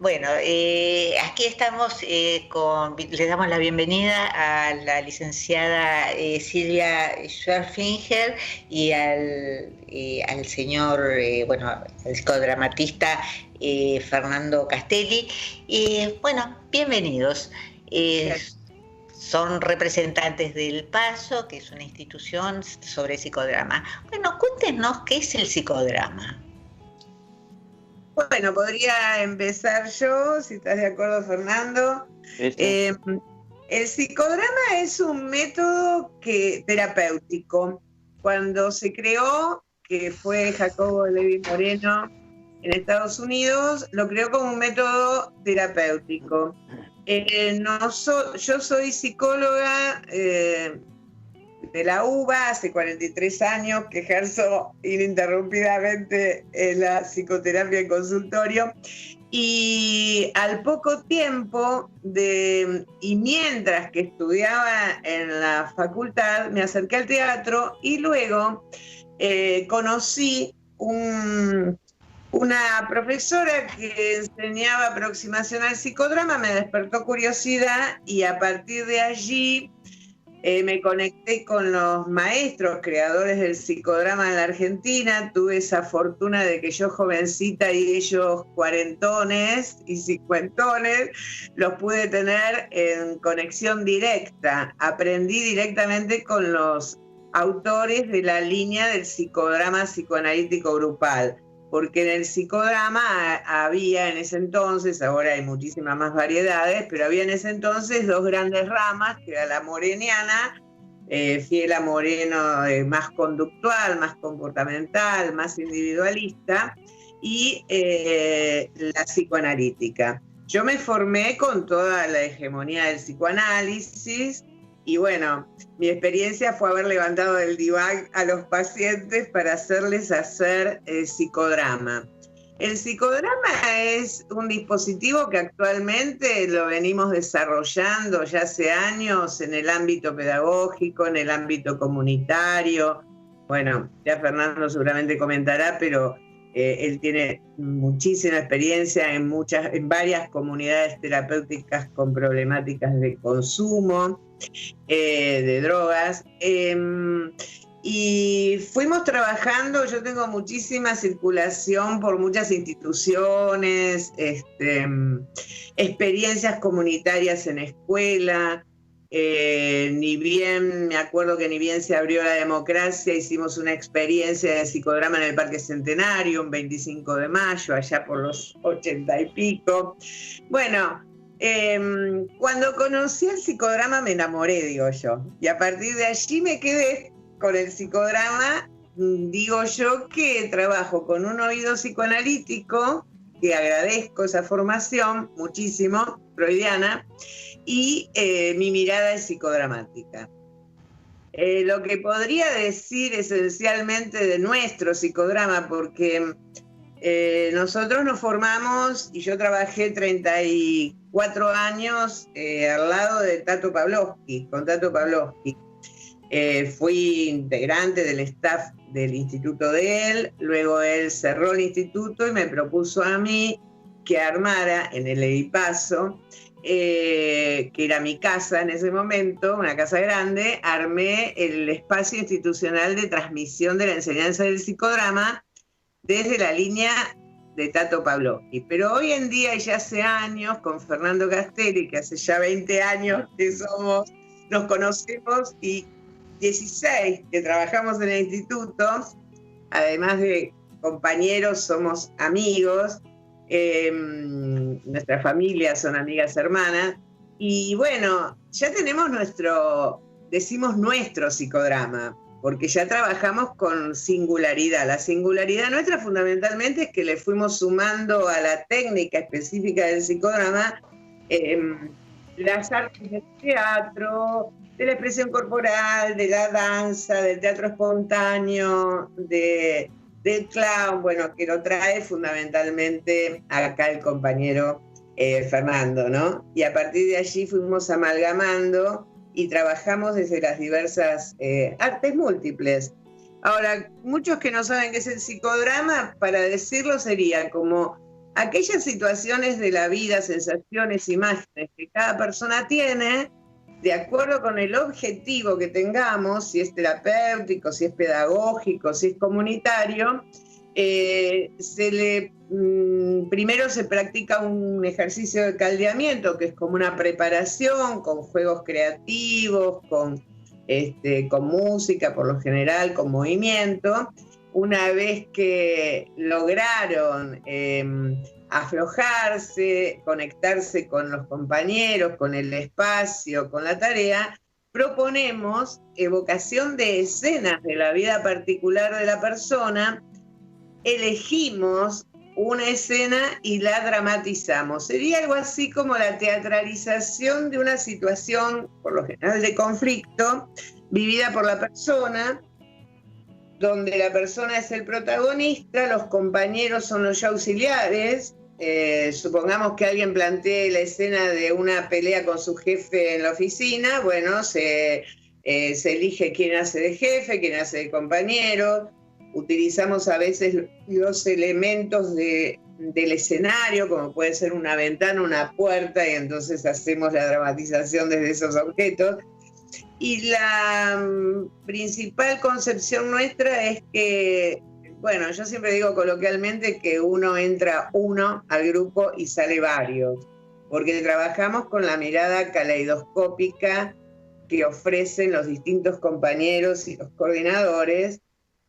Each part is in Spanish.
Bueno, aquí estamos le damos la bienvenida a la licenciada Silvia Schwerfinger y al señor, el psicodramatista Fernando Castelli. Bueno, bienvenidos. Son representantes del PASO, que es una institución sobre psicodrama. Bueno, cuéntenos qué es el psicodrama. Bueno, podría empezar yo, si estás de acuerdo, Fernando. El psicodrama es un método terapéutico. Cuando se creó, que fue Jacobo Levi Moreno en Estados Unidos, lo creó como un método terapéutico. Yo soy psicóloga de la UBA, hace 43 años que ejerzo ininterrumpidamente la psicoterapia en consultorio, y al poco tiempo y mientras que estudiaba en la facultad, me acerqué al teatro y luego conocí una profesora que enseñaba aproximación al psicodrama, me despertó curiosidad y a partir de allí me conecté con los maestros creadores del psicodrama en la Argentina. Tuve esa fortuna de que yo jovencita y ellos cuarentones y cincuentones los pude tener en conexión directa. Aprendí directamente con los autores de la línea del psicodrama psicoanalítico grupal, porque en el psicodrama había en ese entonces, ahora hay muchísimas más variedades, pero había en ese entonces dos grandes ramas, que era la moreniana, fiel a Moreno, más conductual, más comportamental, más individualista, y la psicoanalítica. Yo me formé con toda la hegemonía del psicoanálisis, y bueno, mi experiencia fue haber levantado del diván a los pacientes para hacerles hacer psicodrama. El psicodrama es un dispositivo que actualmente lo venimos desarrollando ya hace años en el ámbito pedagógico, en el ámbito comunitario. Bueno, ya Fernando seguramente comentará, pero él tiene muchísima experiencia en varias comunidades terapéuticas con problemáticas de consumo, de drogas, y fuimos trabajando. Yo tengo muchísima circulación por muchas instituciones, experiencias comunitarias en escuela. Me acuerdo que ni bien se abrió la democracia, hicimos una experiencia de psicodrama en el Parque Centenario, un 25 de mayo, allá por los 80 y pico. Bueno, cuando conocí el psicodrama me enamoré, digo yo, y a partir de allí me quedé con el psicodrama. Digo yo que trabajo con un oído psicoanalítico, que agradezco esa formación muchísimo, freudiana, y mi mirada es psicodramática. Lo que podría decir esencialmente de nuestro psicodrama, porque nosotros nos formamos, y yo trabajé 34 años al lado de Tato Pavlovsky, con Tato Pavlovsky. Fui integrante del staff del instituto de él, luego él cerró el instituto y me propuso a mí que armara en el Edipaso, que era mi casa en ese momento, una casa grande, armé el espacio institucional de transmisión de la enseñanza del psicodrama desde la línea de Tato Pavlovsky. Pero hoy en día, y ya hace años, con Fernando Castelli, que hace ya 20 años que nos conocemos, y 16 que trabajamos en el instituto, además de compañeros, somos amigos, nuestras familias son amigas hermanas, y bueno, ya tenemos decimos nuestro psicodrama, porque ya trabajamos con singularidad. La singularidad nuestra fundamentalmente es que le fuimos sumando a la técnica específica del psicodrama las artes del teatro, de la expresión corporal, de la danza, del teatro espontáneo, del clown, bueno, que lo trae fundamentalmente acá el compañero Fernando, ¿no? Y a partir de allí fuimos amalgamando y trabajamos desde las diversas artes múltiples. Ahora, muchos que no saben qué es el psicodrama, para decirlo sería como aquellas situaciones de la vida, sensaciones, imágenes que cada persona tiene, de acuerdo con el objetivo que tengamos, si es terapéutico, si es pedagógico, si es comunitario, primero se practica un ejercicio de caldeamiento, que es como una preparación con juegos creativos, con música por lo general, con movimiento. Una vez que lograron aflojarse, conectarse con los compañeros, con el espacio, con la tarea, proponemos evocación de escenas de la vida particular de la persona, elegimos una escena y la dramatizamos. Sería algo así como la teatralización de una situación, por lo general de conflicto, vivida por la persona, donde la persona es el protagonista, los compañeros son los auxiliares. Supongamos que alguien plantee la escena de una pelea con su jefe en la oficina, bueno, se elige quién hace de jefe, quién hace de compañero. Utilizamos a veces los elementos del escenario, como puede ser una ventana, una puerta, y entonces hacemos la dramatización desde esos objetos. Y la principal concepción nuestra es que, bueno, yo siempre digo coloquialmente que uno entra uno al grupo y sale varios, porque trabajamos con la mirada caleidoscópica que ofrecen los distintos compañeros y los coordinadores,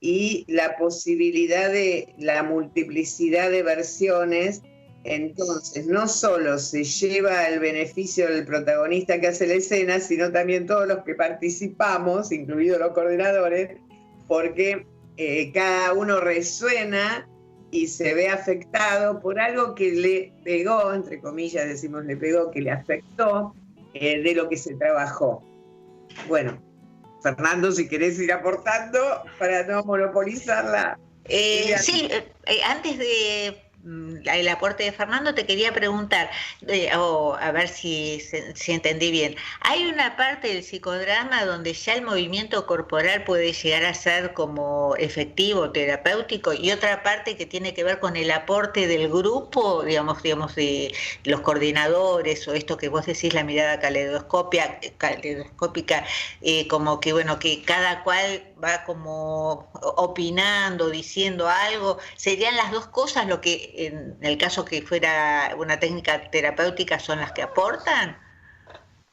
y la posibilidad de la multiplicidad de versiones. Entonces, no solo se lleva el beneficio del protagonista que hace la escena, sino también todos los que participamos, incluidos los coordinadores, porque cada uno resuena y se ve afectado por algo que le pegó, entre comillas decimos le pegó, que le afectó, de lo que se trabajó. Bueno, Fernando, si querés ir aportando para no monopolizarla. Sí, antes de el aporte de Fernando, te quería preguntar, a ver si entendí bien. Hay una parte del psicodrama donde ya el movimiento corporal puede llegar a ser como efectivo, terapéutico, y otra parte que tiene que ver con el aporte del grupo, digamos de los coordinadores, o esto que vos decís, la mirada caleidoscópica, como que bueno, que cada cual va como opinando, diciendo algo. ¿Serían las dos cosas lo que en el caso que fuera una técnica terapéutica son las que aportan?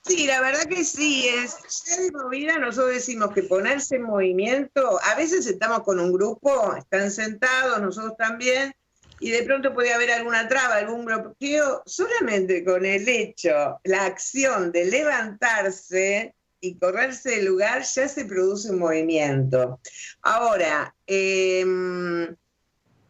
Sí, la verdad que sí, ya de movida nosotros decimos que ponerse en movimiento, a veces estamos con un grupo, están sentados, nosotros también, y de pronto puede haber alguna traba, algún bloqueo, solamente con el hecho, la acción de levantarse y correrse del lugar, ya se produce un movimiento. Ahora,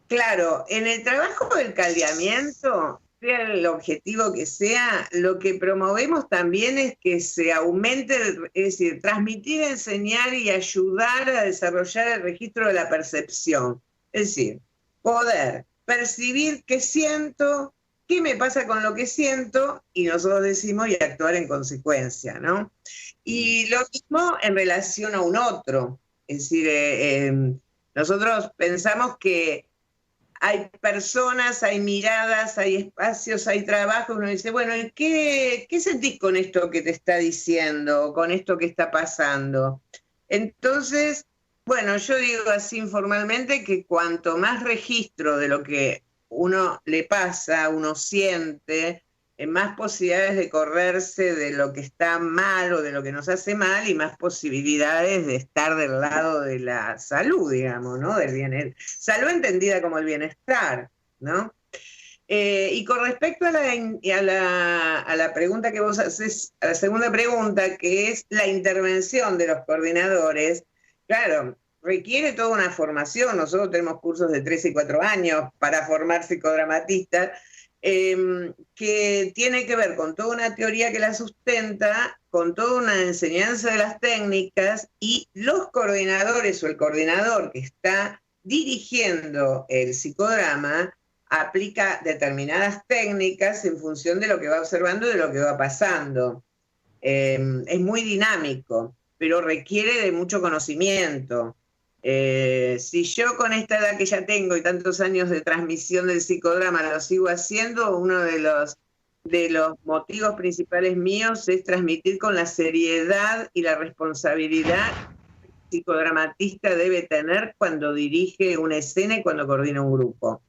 claro, en el trabajo del caldeamiento, sea el objetivo que sea, lo que promovemos también es que se aumente, es decir, transmitir, enseñar y ayudar a desarrollar el registro de la percepción. Es decir, poder percibir qué siento, qué me pasa con lo que siento, y nosotros decimos y actuar en consecuencia, ¿no? Y lo mismo en relación a un otro. Es decir, nosotros pensamos que hay personas, hay miradas, hay espacios, hay trabajo. Uno dice, bueno, ¿y qué sentís con esto que te está diciendo, con esto que está pasando? Entonces, bueno, yo digo así informalmente que cuanto más registro de lo que uno le pasa, uno siente, más posibilidades de correrse de lo que está mal o de lo que nos hace mal, y más posibilidades de estar del lado de la salud, digamos, ¿no? Del bienestar. Salud entendida como el bienestar, ¿no? Y con respecto a la pregunta que vos haces, a la segunda pregunta, que es la intervención de los coordinadores, claro, requiere toda una formación. Nosotros tenemos cursos de 3 y 4 años para formar psicodramatistas, que tiene que ver con toda una teoría que la sustenta, con toda una enseñanza de las técnicas, y los coordinadores o el coordinador que está dirigiendo el psicodrama aplica determinadas técnicas en función de lo que va observando y de lo que va pasando. Es muy dinámico, pero requiere de mucho conocimiento. Si yo con esta edad que ya tengo y tantos años de transmisión del psicodrama lo sigo haciendo, uno de los motivos principales míos es transmitir con la seriedad y la responsabilidad que el psicodramatista debe tener cuando dirige una escena y cuando coordina un grupo.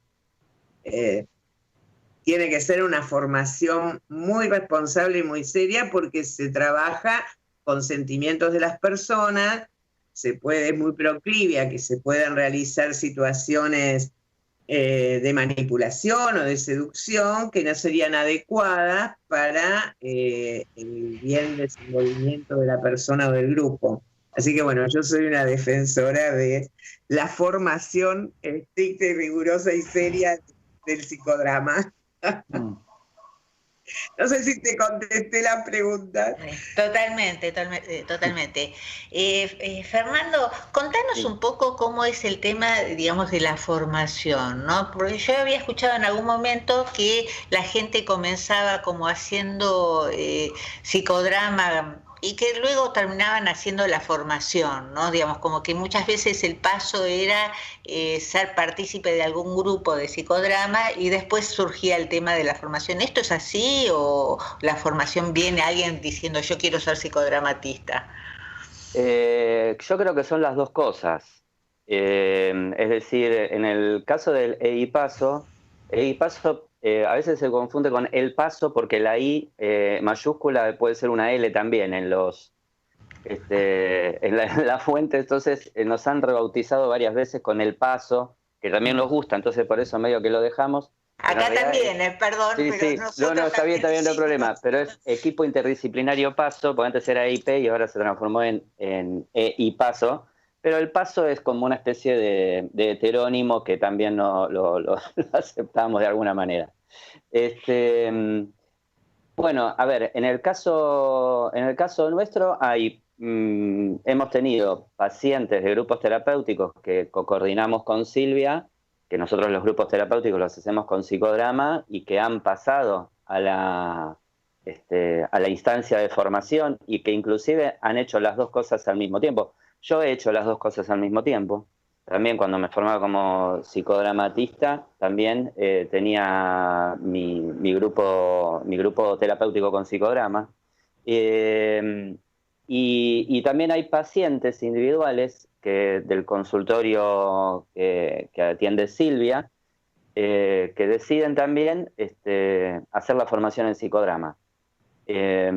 Tiene que ser una formación muy responsable y muy seria porque se trabaja con sentimientos de las personas, es muy proclive a que se puedan realizar situaciones de manipulación o de seducción que no serían adecuadas para el bien desenvolvimiento de la persona o del grupo. Así que bueno, yo soy una defensora de la formación estricta y rigurosa y seria del psicodrama. No sé si te contesté la pregunta. Totalmente, totalmente. Fernando, contanos un poco cómo es el tema, digamos, de la formación, ¿no? Porque yo había escuchado en algún momento que la gente comenzaba como haciendo psicodrama y que luego terminaban haciendo la formación, ¿no? Digamos, como que muchas veces el paso era ser partícipe de algún grupo de psicodrama y después surgía el tema de la formación. ¿Esto es así o la formación viene alguien diciendo yo quiero ser psicodramatista? Yo creo que son las dos cosas. Es decir, en el caso del EIPASO, a veces se confunde con el paso porque la I mayúscula puede ser una L también en la fuente, entonces nos han rebautizado varias veces con el paso, que también nos gusta, entonces por eso medio que lo dejamos. Acá también, perdón, sí, pero sí. nosotros No, está bien, no hay sí. problema, pero es equipo interdisciplinario PASO, porque antes era IP y ahora se transformó en EIPASO, pero el PASO es como una especie de heterónimo que también lo aceptamos de alguna manera. Bueno, a ver, en el caso nuestro hemos tenido pacientes de grupos terapéuticos que coordinamos con Silvia, que nosotros los grupos terapéuticos los hacemos con psicodrama y que han pasado a la instancia de formación y que inclusive han hecho las dos cosas al mismo tiempo. Yo he hecho las dos cosas al mismo tiempo. También cuando me formaba como psicodramatista, también tenía mi grupo terapéutico con psicodrama. Y también hay pacientes individuales del consultorio que atiende Silvia, que deciden también hacer la formación en psicodrama.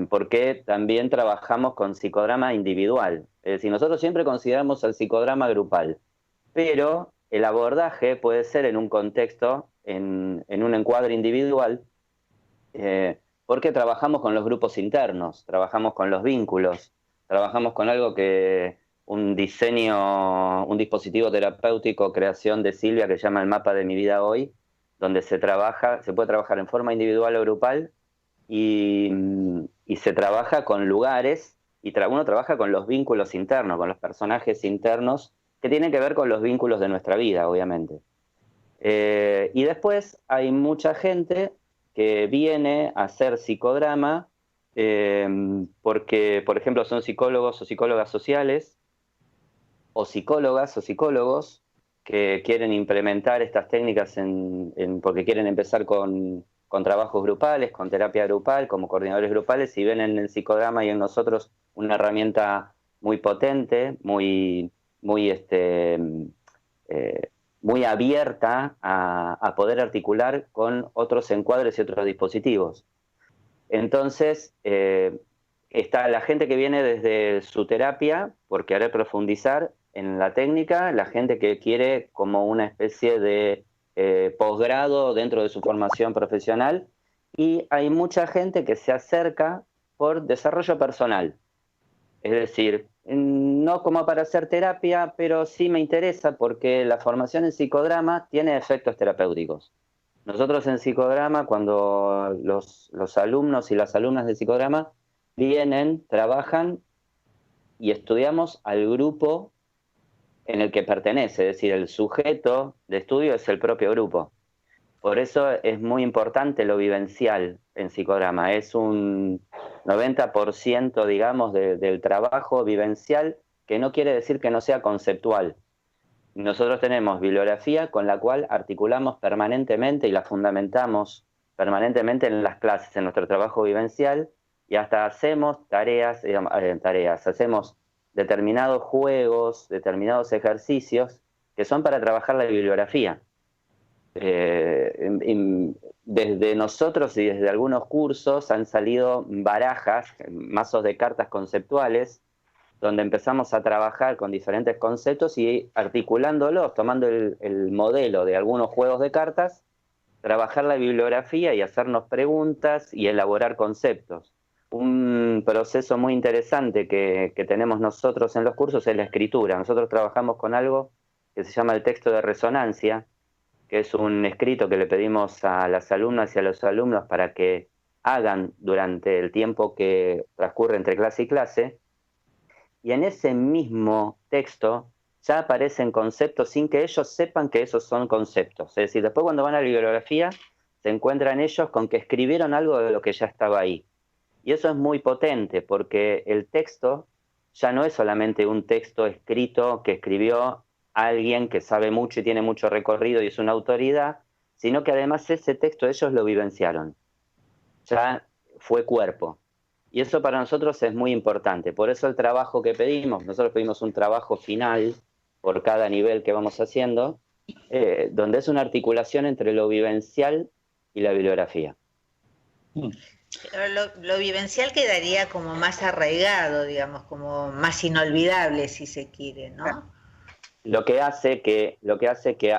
Porque también trabajamos con psicodrama individual. Es decir, nosotros siempre consideramos el psicodrama grupal, pero el abordaje puede ser en un contexto, en un encuadre individual, porque trabajamos con los grupos internos, trabajamos con los vínculos, trabajamos con algo que un dispositivo terapéutico, creación de Silvia, que se llama el mapa de mi vida hoy, donde se puede trabajar en forma individual o grupal, y se trabaja con lugares, y uno trabaja con los vínculos internos, con los personajes internos, que tienen que ver con los vínculos de nuestra vida, obviamente. Y después hay mucha gente que viene a hacer psicodrama porque, por ejemplo, son psicólogos o psicólogas sociales, o psicólogas o psicólogos que quieren implementar estas técnicas porque quieren empezar con trabajos grupales, con terapia grupal, como coordinadores grupales, y ven en el psicodrama y en nosotros una herramienta muy potente, muy abierta a poder articular con otros encuadres y otros dispositivos. Entonces, está la gente que viene desde su terapia por querer profundizar en la técnica, la gente que quiere como una especie de posgrado dentro de su formación profesional, y hay mucha gente que se acerca por desarrollo personal. Es decir, no como para hacer terapia, pero sí me interesa porque la formación en psicodrama tiene efectos terapéuticos. Nosotros en psicodrama, cuando los alumnos y las alumnas de psicodrama vienen, trabajan y estudiamos al grupo en el que pertenece, es decir, el sujeto de estudio es el propio grupo. Por eso es muy importante lo vivencial en psicodrama. Es un 90%, digamos, del trabajo vivencial, que no quiere decir que no sea conceptual, Nosotros tenemos bibliografía con la cual articulamos permanentemente y la fundamentamos permanentemente en las clases, en nuestro trabajo vivencial, y hasta hacemos tareas, hacemos determinados juegos, determinados ejercicios que son para trabajar la bibliografía. Desde nosotros y desde algunos cursos han salido barajas, mazos de cartas conceptuales, donde empezamos a trabajar con diferentes conceptos y articulándolos, tomando el modelo de algunos juegos de cartas, trabajar la bibliografía y hacernos preguntas y elaborar conceptos. Un proceso muy interesante que tenemos nosotros en los cursos es la escritura. Nosotros trabajamos con algo que se llama el texto de resonancia, que es un escrito que le pedimos a las alumnas y a los alumnos para que hagan durante el tiempo que transcurre entre clase y clase, y en ese mismo texto ya aparecen conceptos sin que ellos sepan que esos son conceptos. Es decir, después cuando van a la bibliografía se encuentran ellos con que escribieron algo de lo que ya estaba ahí. Y eso es muy potente porque el texto ya no es solamente un texto escrito que escribió alguien que sabe mucho y tiene mucho recorrido y es una autoridad, sino que además ese texto ellos lo vivenciaron. Ya fue cuerpo. Y eso para nosotros es muy importante. Por eso el trabajo que pedimos, nosotros pedimos un trabajo final por cada nivel que vamos haciendo, donde es una articulación entre lo vivencial y la bibliografía. Lo vivencial quedaría como más arraigado, digamos, como más inolvidable, si se quiere, ¿no? Lo que hace que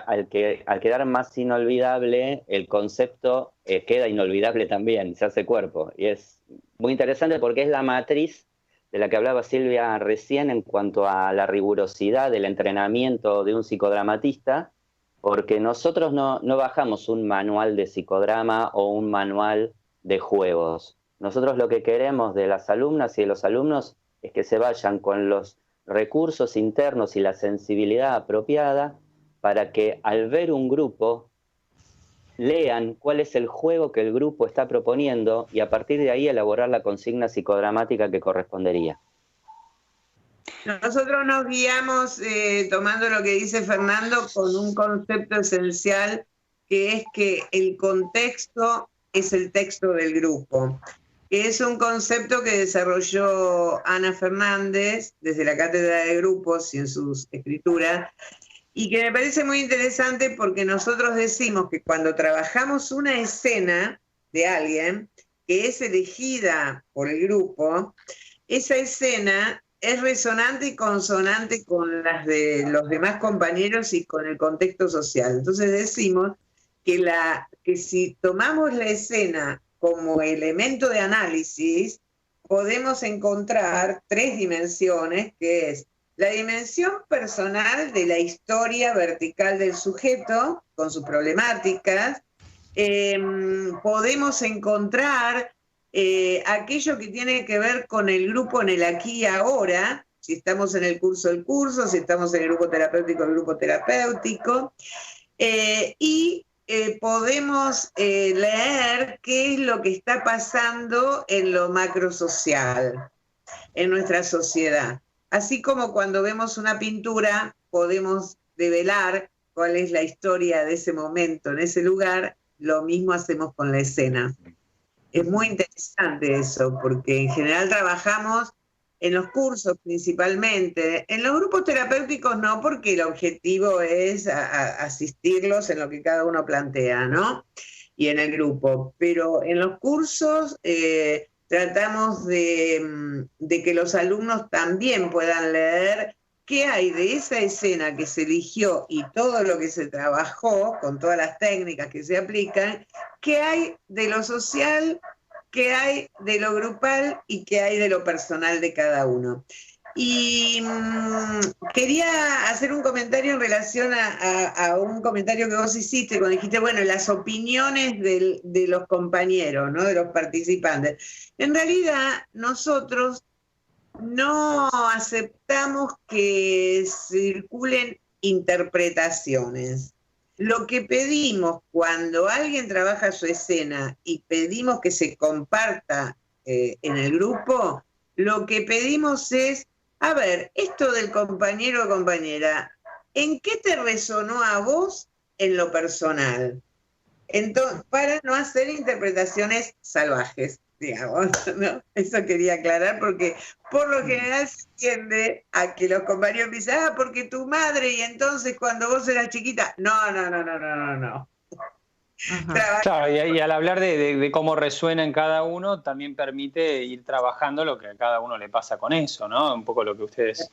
al quedar más inolvidable, el concepto queda inolvidable también, se hace cuerpo. Y es muy interesante porque es la matriz de la que hablaba Silvia recién en cuanto a la rigurosidad del entrenamiento de un psicodramatista, porque nosotros no bajamos un manual de psicodrama o un manual de juegos. Nosotros lo que queremos de las alumnas y de los alumnos es que se vayan con los recursos internos y la sensibilidad apropiada para que al ver un grupo lean cuál es el juego que el grupo está proponiendo y a partir de ahí elaborar la consigna psicodramática que correspondería. Nosotros nos guiamos, tomando lo que dice Fernando, con un concepto esencial que es que el contexto es el texto del grupo. Es un concepto que desarrolló Ana Fernández desde la Cátedra de Grupos y en sus escrituras, y que me parece muy interesante porque nosotros decimos que cuando trabajamos una escena de alguien que es elegida por el grupo, esa escena es resonante y consonante con las de los demás compañeros y con el contexto social. Entonces decimos que si tomamos la escena como elemento de análisis, podemos encontrar 3 dimensiones, que es la dimensión personal de la historia vertical del sujeto, con sus problemáticas. Podemos encontrar aquello que tiene que ver con el grupo en el aquí y ahora, si estamos en el curso, si estamos en el grupo terapéutico, y podemos leer qué es lo que está pasando en lo macrosocial, en nuestra sociedad. Así como cuando vemos una pintura, podemos develar cuál es la historia de ese momento, en ese lugar, lo mismo hacemos con la escena. Es muy interesante eso, porque en general trabajamos en los cursos principalmente, en los grupos terapéuticos no, porque el objetivo es asistirlos en lo que cada uno plantea, ¿no? Y en el grupo, pero en los cursos tratamos de que los alumnos también puedan leer qué hay de esa escena que se eligió y todo lo que se trabajó, con todas las técnicas que se aplican, qué hay de lo social, qué hay de lo grupal y qué hay de lo personal de cada uno. Y quería hacer un comentario en relación a un comentario que vos hiciste cuando dijiste, bueno, las opiniones de los compañeros, ¿no? De los participantes. En realidad, nosotros no aceptamos que circulen interpretaciones. Lo que pedimos cuando alguien trabaja su escena y pedimos que se comparta en el grupo, lo que pedimos es, a ver, esto del compañero o compañera, ¿en qué te resonó a vos en lo personal? Entonces, para no hacer interpretaciones salvajes, digamos, ¿no? Eso quería aclarar porque por lo general se tiende a que los compañeros dicen, porque tu madre y entonces cuando vos eras chiquita, no. Claro, y al hablar de cómo resuena en cada uno, también permite ir trabajando lo que a cada uno le pasa con eso, ¿no? Un poco lo que ustedes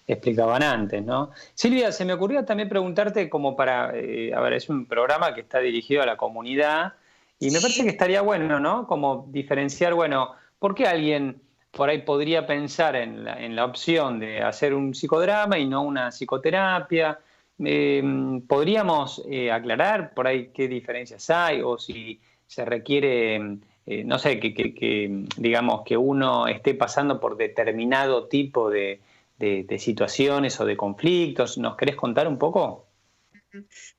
explicaban antes, ¿no? Silvia, se me ocurría también preguntarte como para, a ver, es un programa que está dirigido a la comunidad y me parece que estaría bueno, ¿no? Como diferenciar, bueno, ¿por qué alguien por ahí podría pensar en la opción de hacer un psicodrama y no una psicoterapia? ¿Podríamos aclarar por ahí qué diferencias hay o si se requiere, no sé, digamos que uno esté pasando por determinado tipo de situaciones o de conflictos? ¿Nos querés contar un poco?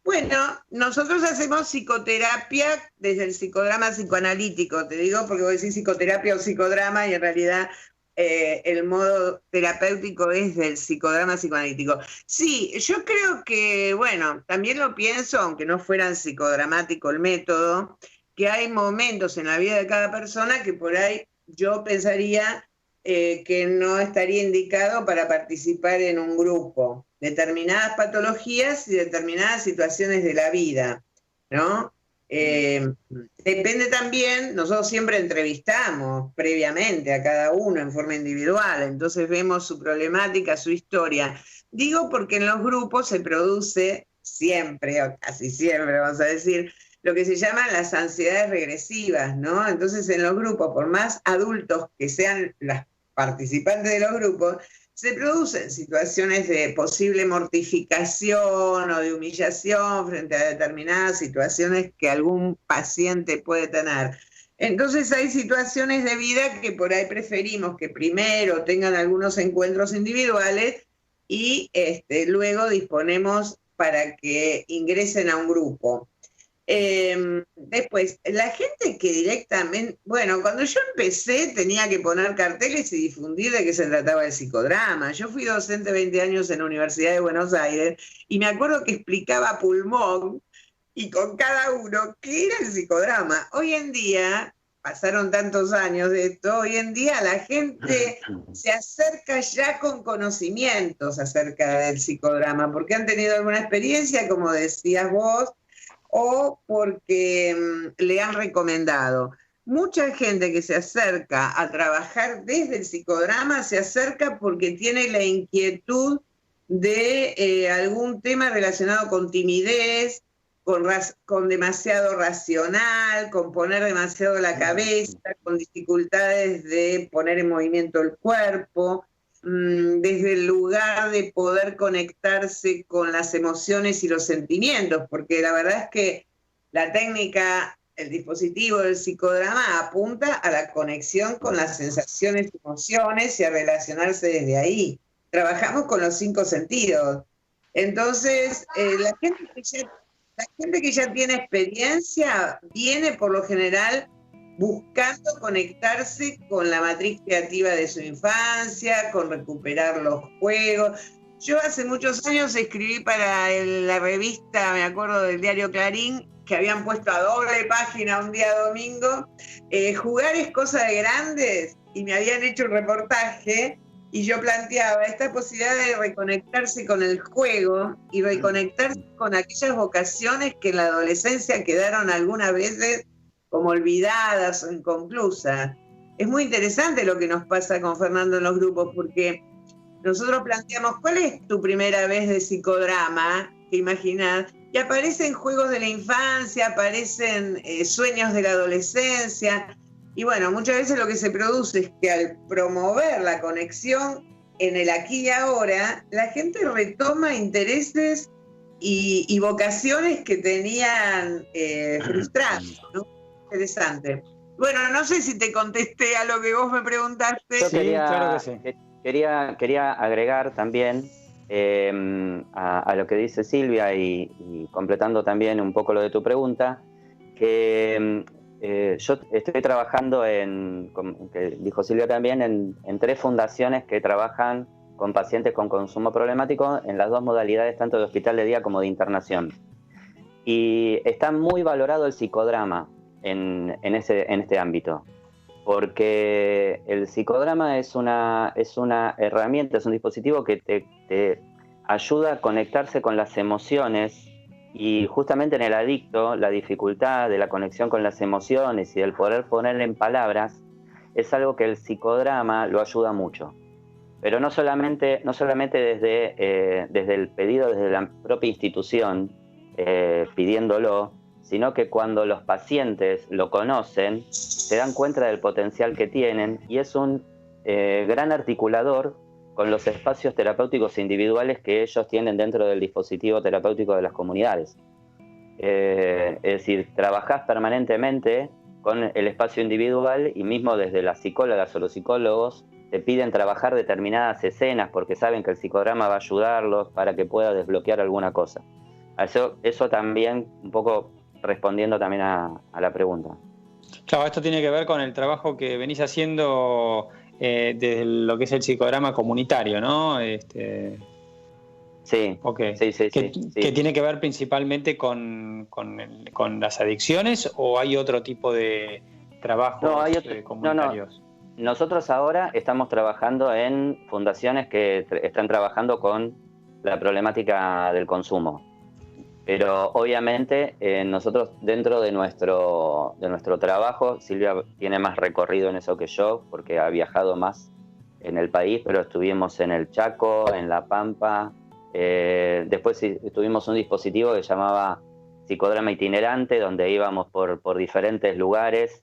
Bueno, nosotros hacemos psicoterapia desde el psicodrama psicoanalítico, te digo, porque vos decís psicoterapia o psicodrama y en realidad el modo terapéutico es del psicodrama psicoanalítico. Sí, yo creo que, bueno, también lo pienso, aunque no fuera psicodramático el método, que hay momentos en la vida de cada persona que por ahí yo pensaría que no estaría indicado para participar en un grupo. Determinadas patologías y determinadas situaciones de la vida, ¿no? Depende también, nosotros siempre entrevistamos previamente a cada uno en forma individual, entonces vemos su problemática, su historia. Digo porque en los grupos se produce siempre, o casi siempre vamos a decir, lo que se llaman las ansiedades regresivas, ¿no? Entonces en los grupos, por más adultos que sean las participantes de los grupos, se producen situaciones de posible mortificación o de humillación frente a determinadas situaciones que algún paciente puede tener. Entonces hay situaciones de vida que por ahí preferimos que primero tengan algunos encuentros individuales y luego disponemos para que ingresen a un grupo. Después, la gente que directamente, bueno, cuando yo empecé tenía que poner carteles y difundir de qué se trataba el psicodrama. Yo fui docente 20 años en la Universidad de Buenos Aires y me acuerdo que explicaba a pulmón y con cada uno qué era el psicodrama. Hoy en día, pasaron tantos años de esto, hoy en día la gente se acerca ya con conocimientos acerca del psicodrama, porque han tenido alguna experiencia, como decías vos, o porque le han recomendado. Mucha gente que se acerca a trabajar desde el psicodrama se acerca porque tiene la inquietud de algún tema relacionado con timidez, con demasiado racional, con poner demasiado la cabeza, con dificultades de poner en movimiento el cuerpo, desde el lugar de poder conectarse con las emociones y los sentimientos, porque la verdad es que la técnica, el dispositivo del psicodrama apunta a la conexión con las sensaciones y emociones y a relacionarse desde ahí. Trabajamos con los 5 sentidos. Entonces, la gente que ya tiene experiencia viene por lo general buscando conectarse con la matriz creativa de su infancia, con recuperar los juegos. Yo hace muchos años escribí para la revista, me acuerdo del diario Clarín, que habían puesto a doble página un día domingo, jugar es cosa de grandes, y me habían hecho un reportaje, y yo planteaba esta posibilidad de reconectarse con el juego y reconectarse con aquellas vocaciones que en la adolescencia quedaron algunas veces como olvidadas o inconclusas. Es muy interesante lo que nos pasa con Fernando en los grupos, porque nosotros planteamos, ¿cuál es tu primera vez de psicodrama? ¿Te imaginas? Y aparecen juegos de la infancia, aparecen sueños de la adolescencia, y bueno, muchas veces lo que se produce es que al promover la conexión en el aquí y ahora, la gente retoma intereses y vocaciones que tenían frustradas, ¿no? Interesante. Bueno, no sé si te contesté a lo que vos me preguntaste. Yo quería, sí, claro que sí. Quería agregar también a lo que dice Silvia y completando también un poco lo de tu pregunta, que yo estoy trabajando que dijo Silvia también, en 3 fundaciones que trabajan con pacientes con consumo problemático en las dos modalidades, tanto de hospital de día como de internación. Y está muy valorado el psicodrama en este ámbito, porque el psicodrama es una herramienta, es un dispositivo que te ayuda a conectarse con las emociones, y justamente en el adicto la dificultad de la conexión con las emociones y del poder poner en palabras es algo que el psicodrama lo ayuda mucho. Pero no solamente desde el pedido, desde la propia institución, pidiéndolo, sino que cuando los pacientes lo conocen, se dan cuenta del potencial que tienen, y es un gran articulador con los espacios terapéuticos individuales que ellos tienen dentro del dispositivo terapéutico de las comunidades. Es decir, trabajás permanentemente con el espacio individual, y mismo desde las psicólogas o los psicólogos te piden trabajar determinadas escenas porque saben que el psicodrama va a ayudarlos para que pueda desbloquear alguna cosa. Eso también, un poco respondiendo también a la pregunta. Claro, esto tiene que ver con el trabajo que venís haciendo desde lo que es el psicodrama comunitario, ¿no? Sí, okay. Sí. ¿Que tiene que ver principalmente con las adicciones, o hay otro tipo de trabajos comunitarios? No. Nosotros ahora estamos trabajando en fundaciones que están trabajando con la problemática del consumo. Pero obviamente nosotros, dentro de nuestro trabajo, Silvia tiene más recorrido en eso que yo, porque ha viajado más en el país, pero estuvimos en el Chaco, en La Pampa. Después tuvimos un dispositivo que se llamaba Psicodrama Itinerante, donde íbamos por diferentes lugares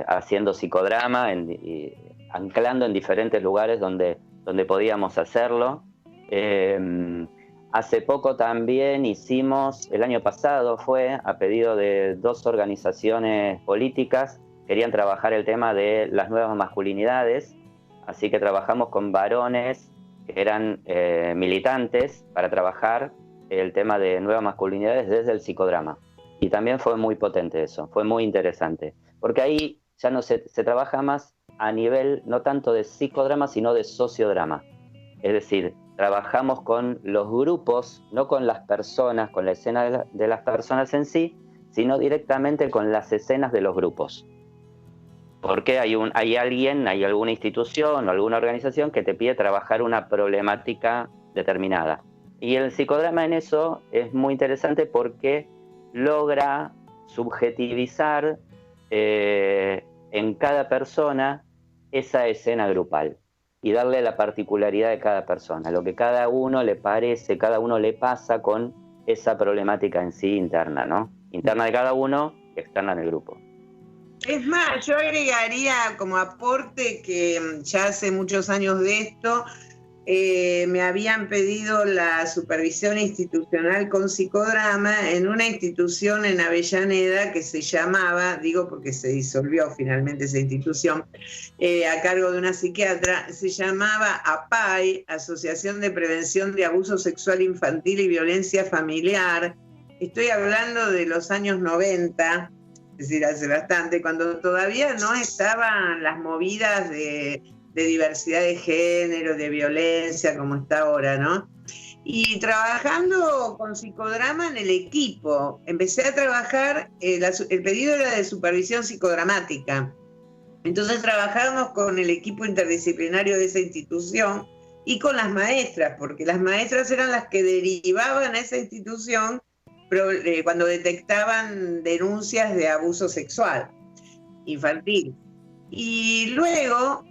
haciendo psicodrama, anclando en diferentes lugares donde podíamos hacerlo. Hace poco también el año pasado fue a pedido de 2 organizaciones políticas, querían trabajar el tema de las nuevas masculinidades, así que trabajamos con varones que eran militantes para trabajar el tema de nuevas masculinidades desde el psicodrama. Y también fue muy potente eso, fue muy interesante, porque ahí ya no se trabaja más a nivel no tanto de psicodrama, sino de sociodrama. Es decir, trabajamos con los grupos, no con las personas, con la escena de las personas en sí, sino directamente con las escenas de los grupos. Porque hay alguna institución o alguna organización que te pide trabajar una problemática determinada. Y el psicodrama en eso es muy interesante porque logra subjetivizar en cada persona esa escena grupal y darle la particularidad de cada persona, lo que cada uno le parece, cada uno le pasa con esa problemática en sí interna, ¿no? Interna de cada uno y externa en el grupo. Es más, yo agregaría como aporte que ya hace muchos años de esto, me habían pedido la supervisión institucional con psicodrama en una institución en Avellaneda que se llamaba, digo porque se disolvió finalmente esa institución, a cargo de una psiquiatra, se llamaba APAI, Asociación de Prevención de Abuso Sexual Infantil y Violencia Familiar. Estoy hablando de los años 90, es decir, hace bastante, cuando todavía no estaban las movidas de diversidad de género, de violencia, como está ahora, ¿no? Y trabajando con psicodrama en el equipo, empecé a trabajar, el pedido era de supervisión psicodramática. Entonces trabajábamos con el equipo interdisciplinario de esa institución y con las maestras, porque las maestras eran las que derivaban a esa institución cuando detectaban denuncias de abuso sexual infantil. Y luego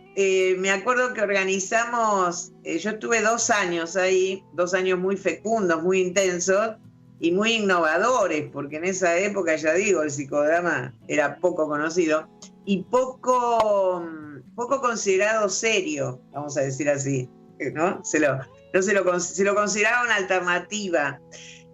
me acuerdo que organizamos, yo estuve 2 años ahí, 2 años muy fecundos, muy intensos y muy innovadores, porque en esa época, ya digo, el psicodrama era poco conocido y poco considerado serio, vamos a decir así, ¿no? Se lo consideraba una alternativa.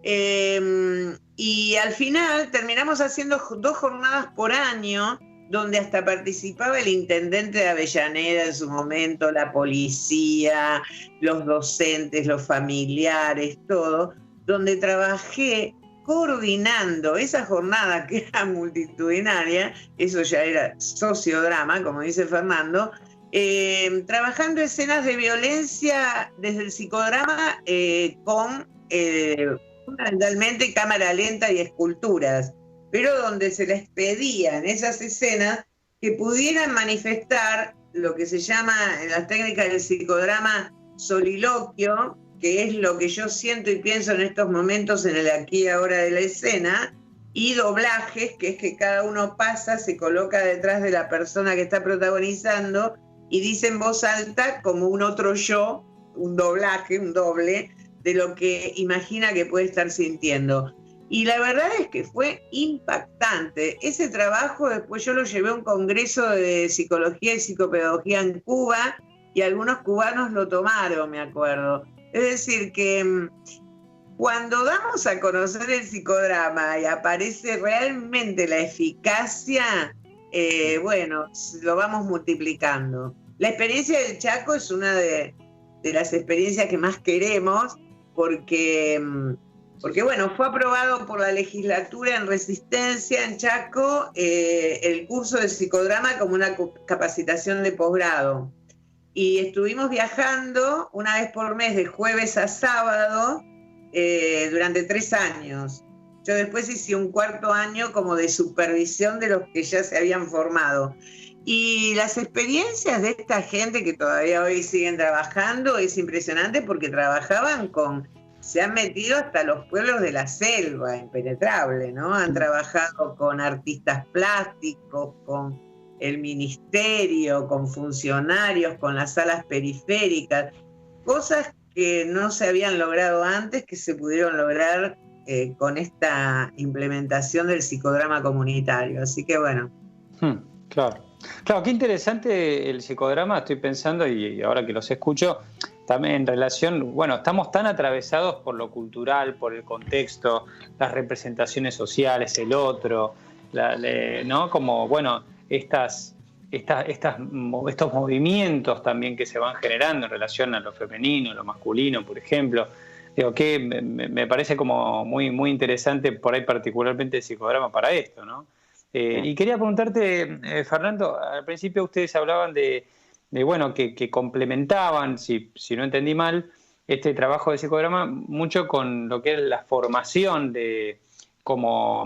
Y al final terminamos haciendo 2 jornadas por año, donde hasta participaba el intendente de Avellaneda en su momento, la policía, los docentes, los familiares, todo, donde trabajé coordinando esa jornada que era multitudinaria, eso ya era sociodrama, como dice Fernando, trabajando escenas de violencia desde el psicodrama con fundamentalmente cámara lenta y esculturas, pero donde se les pedía en esas escenas que pudieran manifestar lo que se llama en las técnicas del psicodrama soliloquio, que es lo que yo siento y pienso en estos momentos en el aquí y ahora de la escena, y doblajes, que es que cada uno pasa, se coloca detrás de la persona que está protagonizando y dice en voz alta como un otro yo, un doblaje, un doble, de lo que imagina que puede estar sintiendo. Y la verdad es que fue impactante. Ese trabajo después yo lo llevé a un congreso de psicología y psicopedagogía en Cuba y algunos cubanos lo tomaron, me acuerdo. Es decir, que cuando damos a conocer el psicodrama y aparece realmente la eficacia, bueno, lo vamos multiplicando. La experiencia del Chaco es una de las experiencias que más queremos porque bueno, fue aprobado por la legislatura en Resistencia, en Chaco, el curso de psicodrama como una capacitación de posgrado. Y estuvimos viajando una vez por mes de jueves a sábado durante 3 años. Yo después hice un 4º año como de supervisión de los que ya se habían formado. Y las experiencias de esta gente que todavía hoy siguen trabajando es impresionante porque trabajaban se han metido hasta los pueblos de la selva, impenetrable, ¿no? Han trabajado con artistas plásticos, con el ministerio, con funcionarios, con las salas periféricas, cosas que no se habían logrado antes, que se pudieron lograr con esta implementación del psicodrama comunitario. Así que bueno. Claro, qué interesante el psicodrama, estoy pensando, y ahora que los escucho, también en relación, bueno, estamos tan atravesados por lo cultural, por el contexto, las representaciones sociales, el otro, ¿no? Como, bueno, estos movimientos también que se van generando en relación a lo femenino, lo masculino, por ejemplo. Digo, que me parece como muy, muy interesante por ahí particularmente el psicodrama para esto, ¿no? Y quería preguntarte, Fernando, al principio ustedes hablaban de bueno, que complementaban, si no entendí mal, este trabajo de psicodrama mucho con lo que es la formación de como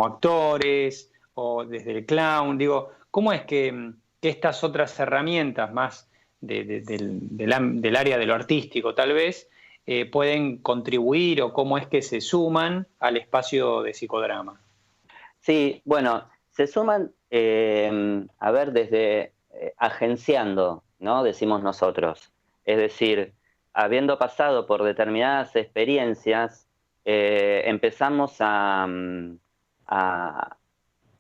actores o desde el clown. Digo, ¿cómo es que estas otras herramientas más del área de lo artístico tal vez pueden contribuir o cómo es que se suman al espacio de psicodrama? Sí, bueno, se suman, desde agenciando, ¿no? Decimos nosotros. Es decir, habiendo pasado por determinadas experiencias, empezamos a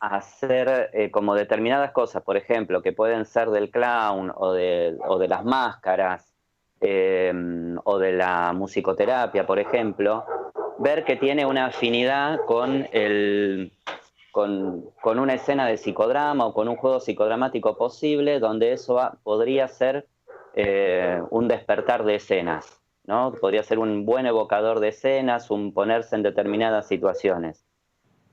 hacer como determinadas cosas, por ejemplo, que pueden ser del clown o de las máscaras o de la musicoterapia, por ejemplo, ver que tiene una afinidad con una escena de psicodrama o con un juego psicodramático posible, donde eso podría ser un despertar de escenas, ¿no? Podría ser un buen evocador de escenas, un ponerse en determinadas situaciones.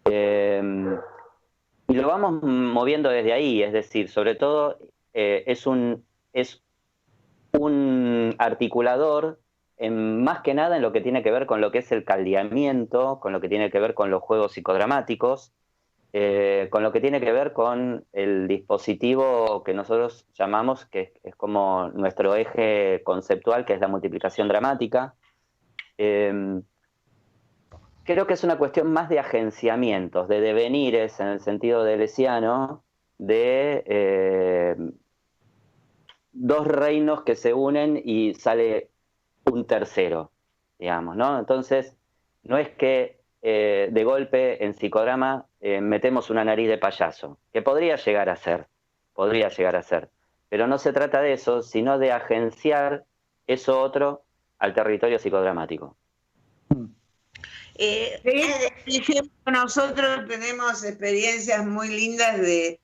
Y lo vamos moviendo desde ahí, es decir, sobre todo es un articulador más que nada en lo que tiene que ver con lo que es el caldeamiento, con lo que tiene que ver con los juegos psicodramáticos, con lo que tiene que ver con el dispositivo que nosotros llamamos, que es como nuestro eje conceptual, que es la multiplicación dramática. Creo que es una cuestión más de agenciamientos, de devenires, en el sentido deleuziano, de dos reinos que se unen y sale un tercero, digamos, ¿no? Entonces, no es que de golpe en psicodrama metemos una nariz de payaso, que podría llegar a ser, pero no se trata de eso, sino de agenciar eso otro al territorio psicodramático. Nosotros tenemos experiencias muy lindas de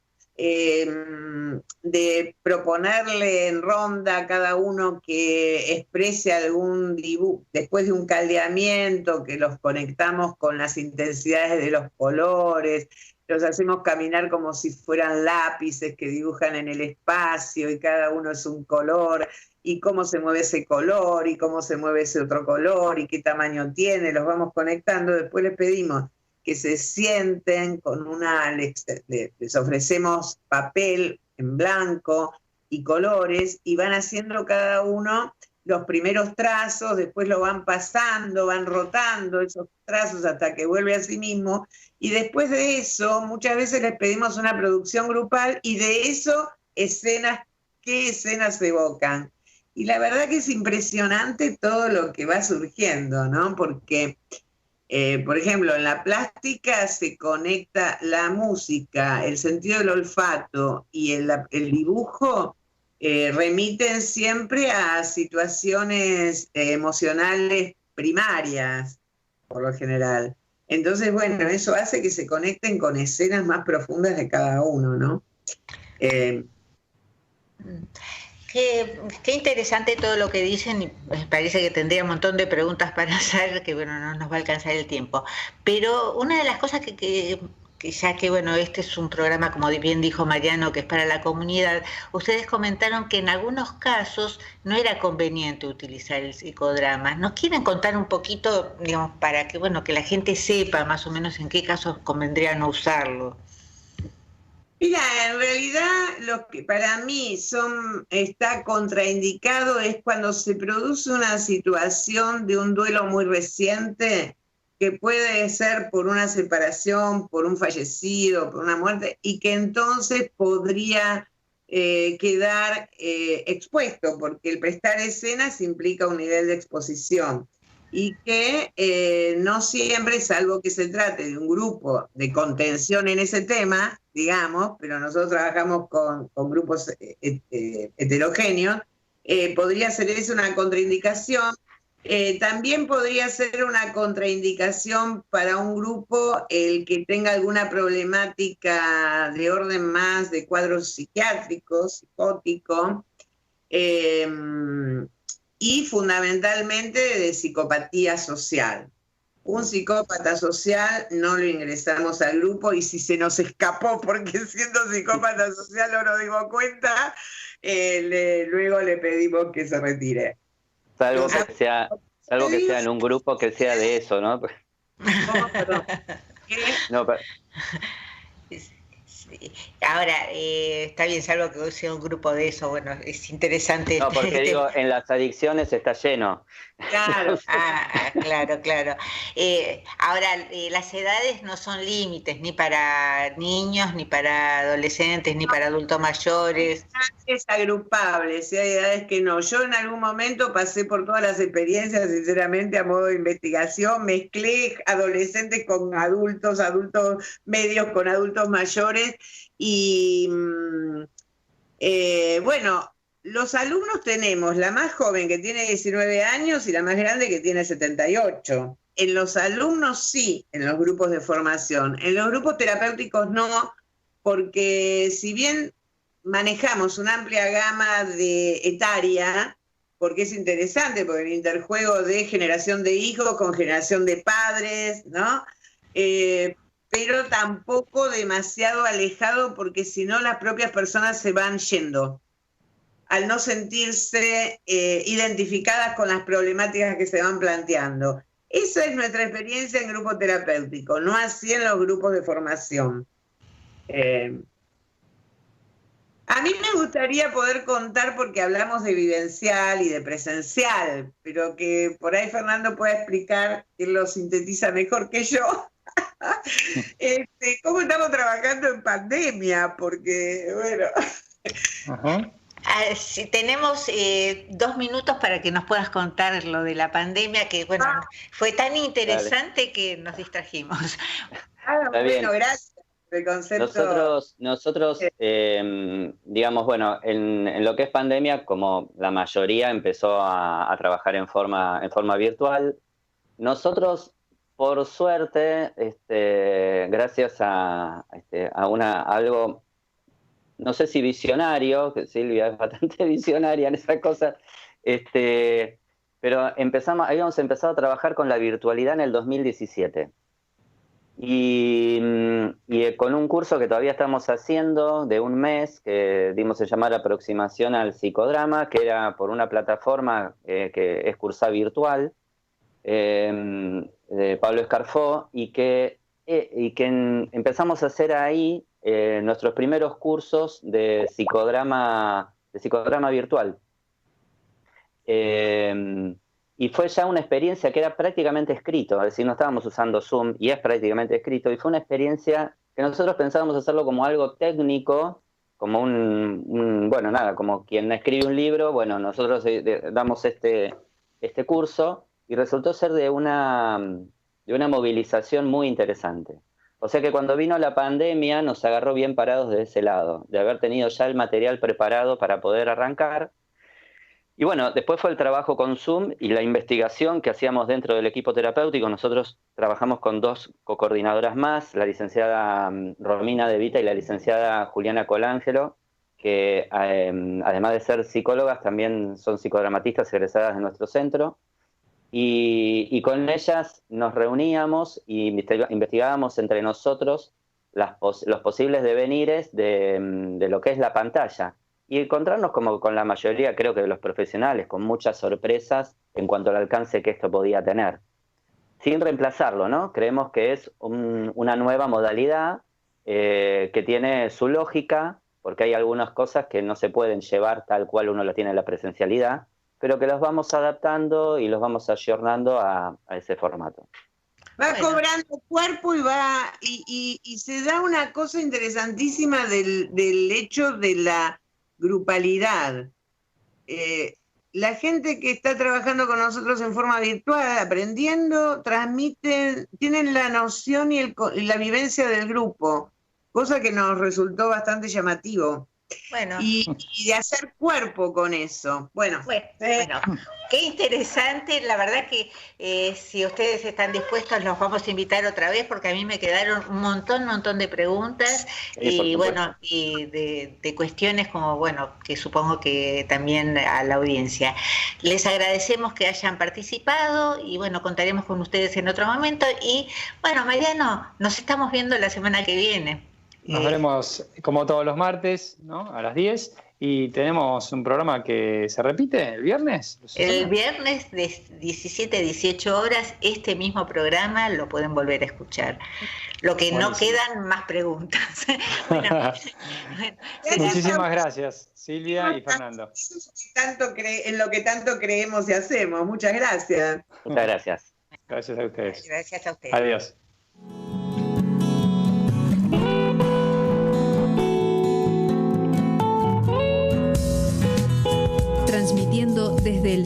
proponerle en ronda a cada uno que exprese algún dibujo, después de un caldeamiento, que los conectamos con las intensidades de los colores, los hacemos caminar como si fueran lápices que dibujan en el espacio y cada uno es un color, y cómo se mueve ese color, y cómo se mueve ese otro color, y qué tamaño tiene, los vamos conectando. Después les pedimos que se sienten con les ofrecemos papel en blanco y colores, y van haciendo cada uno los primeros trazos, después lo van pasando, van rotando esos trazos hasta que vuelve a sí mismo, y después de eso muchas veces les pedimos una producción grupal, y de eso qué escenas se evocan. Y la verdad que es impresionante todo lo que va surgiendo, ¿no? Porque, por ejemplo, en la plástica se conecta la música, el sentido del olfato y el dibujo, remiten siempre a situaciones emocionales primarias, por lo general. Entonces, bueno, eso hace que se conecten con escenas más profundas de cada uno, ¿no? Qué interesante todo lo que dicen, y me parece que tendría un montón de preguntas para hacer, que bueno, no nos va a alcanzar el tiempo. Pero una de las cosas que ya que bueno, este es un programa, como bien dijo Mariano, que es para la comunidad, ustedes comentaron que en algunos casos no era conveniente utilizar el psicodrama. ¿Nos quieren contar un poquito, digamos, para que bueno, que la gente sepa más o menos en qué casos convendría no usarlo? Mira, en realidad lo que para mí está contraindicado es cuando se produce una situación de un duelo muy reciente, que puede ser por una separación, por un fallecido, por una muerte, y que entonces podría quedar expuesto, porque el prestar escenas implica un nivel de exposición, y que no siempre, salvo que se trate de un grupo de contención en ese tema, digamos, pero nosotros trabajamos con grupos heterogéneos, podría ser eso una contraindicación. También podría ser una contraindicación para un grupo el que tenga alguna problemática de orden más de cuadros psiquiátricos, psicótico, y fundamentalmente de psicopatía social. Un psicópata social no lo ingresamos al grupo, y si se nos escapó porque siendo psicópata social no nos dimos cuenta, luego le pedimos que se retire. Salvo que sea en un grupo que sea de eso, ¿no? ¿Cómo? Perdón. ¿Qué? No, Ahora, está bien, salvo que sea un grupo de eso, bueno, es interesante. No, porque digo, en las adicciones está lleno. Claro. Claro. Ahora, las edades no son límites, ni para niños, ni para adolescentes, ni para adultos mayores. Es agrupable, si hay edades que no. Yo en algún momento pasé por todas las experiencias, sinceramente, a modo de investigación, mezclé adolescentes con adultos medios con adultos mayores, y bueno, los alumnos tenemos la más joven que tiene 19 años y la más grande que tiene 78. En los alumnos sí, en los grupos de formación. En los grupos terapéuticos no, porque si bien manejamos una amplia gama etaria, porque es interesante, porque el interjuego de generación de hijos con generación de padres, ¿no? Pero tampoco demasiado alejado, porque si no las propias personas se van yendo al no sentirse identificadas con las problemáticas que se van planteando. Esa es nuestra experiencia en grupo terapéutico, no así en los grupos de formación. A mí me gustaría poder contar, porque hablamos de vivencial y de presencial, pero que por ahí Fernando pueda explicar, que lo sintetiza mejor que yo, cómo estamos trabajando en pandemia, porque, bueno... Ajá. Si tenemos 2 minutos para que nos puedas contar lo de la pandemia, que bueno, fue tan interesante que nos distrajimos. Bueno, gracias. El concepto... Nosotros digamos, bueno, en lo que es pandemia, como la mayoría empezó a trabajar en forma virtual, nosotros, por suerte, gracias a algo, no sé si visionario, que Silvia es bastante visionaria en esa cosa, pero habíamos empezado a trabajar con la virtualidad en el 2017. Y con un curso que todavía estamos haciendo de un mes, que dimos a llamar Aproximación al Psicodrama, que era por una plataforma que es Cursá Virtual, de Pablo Escarfó, y que empezamos a hacer ahí nuestros primeros cursos de psicodrama virtual. Y fue ya una experiencia que era prácticamente escrito, es decir, no estábamos usando Zoom y es prácticamente escrito, y fue una experiencia que nosotros pensábamos hacerlo como algo técnico, como bueno, nada, como quien escribe un libro, bueno, nosotros damos este curso, y resultó ser de una movilización muy interesante. O sea que cuando vino la pandemia nos agarró bien parados de ese lado, de haber tenido ya el material preparado para poder arrancar. Y bueno, después fue el trabajo con Zoom y la investigación que hacíamos dentro del equipo terapéutico. Nosotros trabajamos con 2 co-coordinadoras más, la licenciada Romina De Vita y la licenciada Juliana Colangelo, que además de ser psicólogas también son psicodramatistas egresadas de nuestro centro. Y con ellas nos reuníamos y investigábamos entre nosotros los posibles devenires de lo que es la pantalla. Y encontrarnos como con la mayoría, creo que de los profesionales, con muchas sorpresas en cuanto al alcance que esto podía tener. Sin reemplazarlo, ¿no? Creemos que es una nueva modalidad que tiene su lógica, porque hay algunas cosas que no se pueden llevar tal cual uno lo tiene en la presencialidad, pero que los vamos adaptando y los vamos ayornando a ese formato. Va cobrando cuerpo y se da una cosa interesantísima del hecho de la grupalidad. La gente que está trabajando con nosotros en forma virtual, aprendiendo, transmiten, tienen la noción y la vivencia del grupo, cosa que nos resultó bastante llamativo. Bueno. Y de hacer cuerpo con eso. Bueno, qué interesante. La verdad que si ustedes están dispuestos, los vamos a invitar otra vez, porque a mí me quedaron un montón de preguntas y bueno, y de cuestiones como, bueno, que supongo que también a la audiencia. Les agradecemos que hayan participado y bueno, contaremos con ustedes en otro momento. Y bueno, Mariano, nos estamos viendo la semana que viene. Nos veremos como todos los martes, ¿no? A las 10. Y tenemos un programa que se repite el viernes. El viernes de 17 a 18 horas, este mismo programa lo pueden volver a escuchar. Lo que no quedan más preguntas. Muchísimas gracias, Silvia y Fernando. En lo que tanto creemos y hacemos. Muchas gracias. Muchas gracias. Gracias a ustedes. Gracias a ustedes. Adiós. Transmitiendo desde el